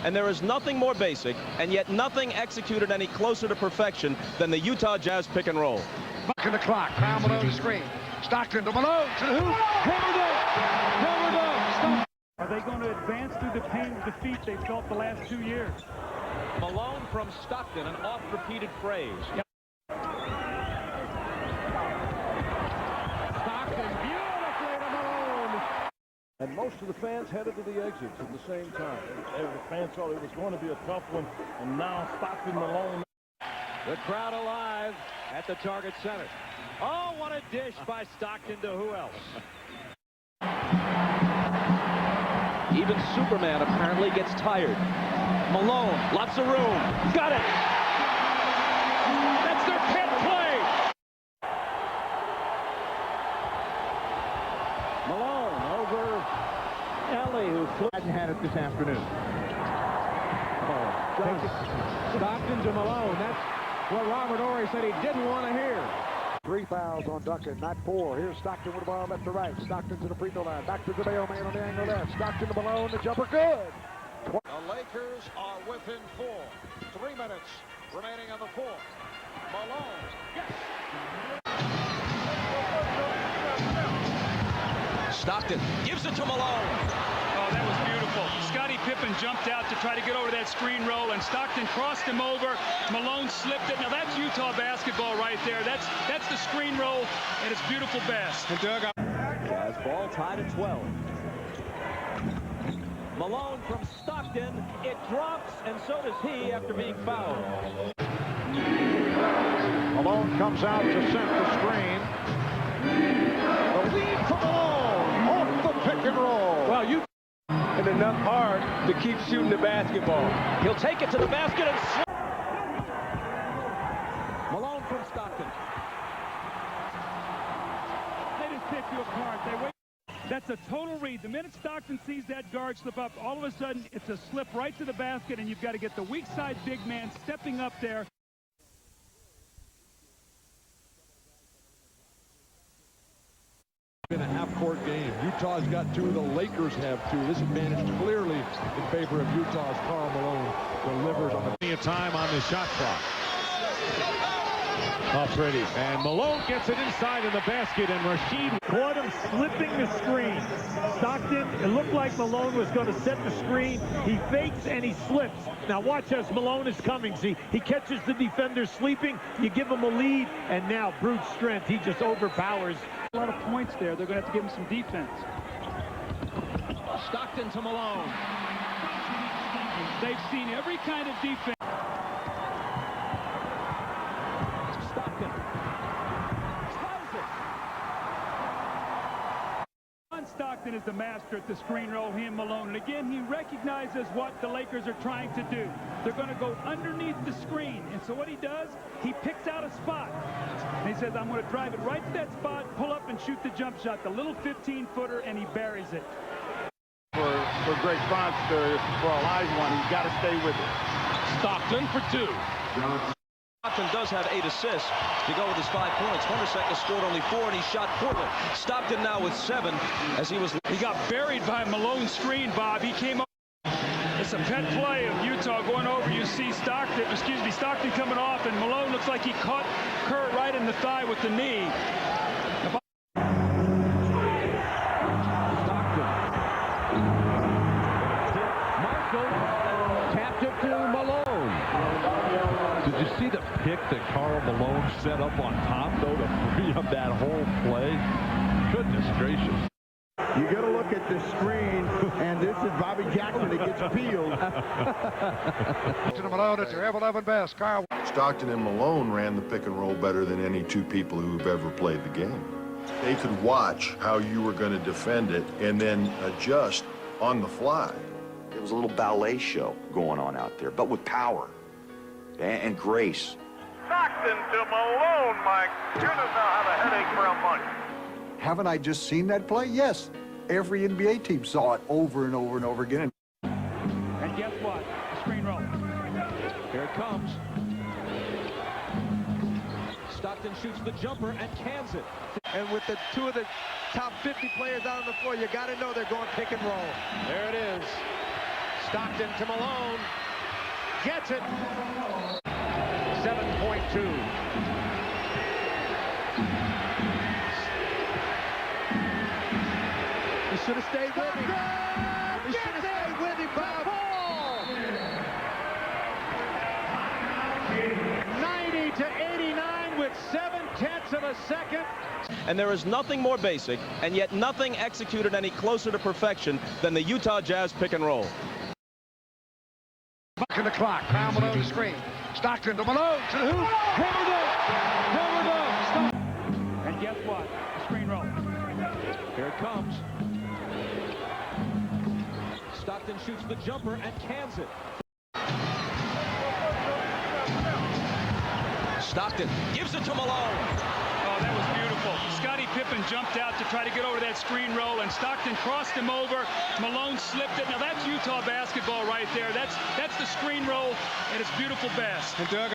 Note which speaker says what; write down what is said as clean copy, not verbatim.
Speaker 1: and there is nothing more basic, and yet nothing executed any closer to perfection than the Utah Jazz pick and roll.
Speaker 2: Back in the clock. Karl Malone screen. Stockton to Malone. To the hoop. Hammered up.
Speaker 3: Are they going to advance through the pain of defeat they felt the last 2 years?
Speaker 1: Malone from Stockton, an oft-repeated phrase.
Speaker 3: Yep.
Speaker 2: Stockton beautifully to Malone.
Speaker 4: And most of the fans headed to the exits at the same time. The fans thought it was going to be a tough one, and now Stockton Malone.
Speaker 2: The crowd alive at the Target Center. Oh, what a dish by Stockton to who else?
Speaker 1: Even Superman apparently gets tired. Malone, lots of room. Got it!
Speaker 2: That's their pet play!
Speaker 4: Malone over Ellie, who hadn't had it this afternoon.
Speaker 2: Stockton to Malone. That's what Robert Horry said he didn't want to hear.
Speaker 5: 3 fouls on Duncan, not 4. Here's Stockton with the ball left to right. Stockton to the free throw line. Back to the mailman on the angle left. Stockton to Malone. The jumper good.
Speaker 2: The Lakers are within 4. 3 minutes remaining on the 4th. Malone. Yes.
Speaker 1: Stockton gives it to Malone.
Speaker 3: Oh, that was beautiful. Scottie Pippen jumped out to try to get over that screen roll, and Stockton crossed him over. Malone slipped it. Now that's Utah basketball right there. That's the screen roll, and it's beautiful best.
Speaker 1: And Doug, Jazz ball tied at 12. Malone from Stockton. It drops, and so does he after being fouled.
Speaker 5: Malone comes out to set the screen. The lead for Malone off the pick and roll.
Speaker 4: Well, you and enough hard to keep shooting the basketball.
Speaker 1: He'll take it to the basket and Malone from Stockton.
Speaker 3: They just pick you apart. They wait. That's a total read. The minute Stockton sees that guard slip up, all of a sudden it's a slip right to the basket, and you've got to get the weak side big man stepping up there.
Speaker 4: In a half-court game. Utah's got 2. The Lakers have 2. This advantage clearly in favor of Utah's. Karl Malone delivers on the time on the shot clock. Oh, pretty. And Malone gets it inside in the basket, and Rashid
Speaker 3: Caught him slipping the screen. Stockton, it looked like Malone was going to set the screen. He fakes and he slips. Now watch as Malone is coming. See, he catches the defender sleeping. You give him a lead, and now brute strength. He just overpowers. A lot of points there. They're going to have to give him some defense.
Speaker 1: Stockton to Malone.
Speaker 3: They've seen every kind of defense.
Speaker 1: Stockton ties it.
Speaker 3: John Stockton is the master at the screen roll, he and Malone. And again, he recognizes what the Lakers are trying to do. They're going to go underneath the screen. And so what he does, he picks out a spot. And he says, I'm going to drive it right to that spot, pull up and shoot the jump shot, the little 15-footer, and he buries it.
Speaker 4: for Greg Fonster, for Olajuwon, he's got to stay with it.
Speaker 1: Stockton for 2. Stockton does have 8 assists to go with his 5 points. Hornacek has scored only 4, and he shot poorly. Stockton now with 7 as he
Speaker 3: got buried by Malone's screen, Bob. He came up. It's a pet play of Utah going over. You see Stockton coming off, and Malone looks like he caught Kerr right in the thigh with the knee.
Speaker 4: Tapped it to Malone. Did you see the pick that Karl Malone set up on top, though, to free up that whole play? Goodness gracious.
Speaker 5: You got to look at the screen, and this is Bobby Jackson that gets peeled.
Speaker 2: To Malone at your ever-loving best. Karl.
Speaker 6: Stockton and Malone ran the pick and roll better than any 2 people who've ever played the game. They could watch how you were going to defend it and then adjust on the fly.
Speaker 7: It was a little ballet show going on out there, but with power and grace.
Speaker 8: Stockton to Malone, my goodness, I'll have a headache for a month.
Speaker 5: Haven't I just seen that play? Yes. Every NBA team saw it over and over and over again.
Speaker 3: And guess what? Screen roll.
Speaker 1: Here it comes. Stockton shoots the jumper and cans it.
Speaker 9: And with the 2 of the top 50 players out on the floor, you got to know they're going pick and roll.
Speaker 1: There it is.
Speaker 2: Stockton to Malone. Gets it. 7.2.
Speaker 5: He should have stayed with him. He should have stayed with him, Bob.
Speaker 2: 90 to 89 with 7/10 of a second.
Speaker 1: And there is nothing more basic, and yet nothing executed any closer to perfection than the Utah Jazz pick and roll.
Speaker 5: Buck in the clock. Karl Malone screen. Stockton to Malone to the hoop. Here we go. Here we go.
Speaker 3: And guess what? Screen roll.
Speaker 1: Here it comes. Stockton shoots the jumper and cans it. Stockton gives it to Malone.
Speaker 3: Oh, that was beautiful. Scottie Pippen jumped out to try to get over that screen roll, and Stockton crossed him over. Malone slipped it. Now that's Utah basketball right there. That's the screen roll, and it's beautiful bass.
Speaker 2: And Doug,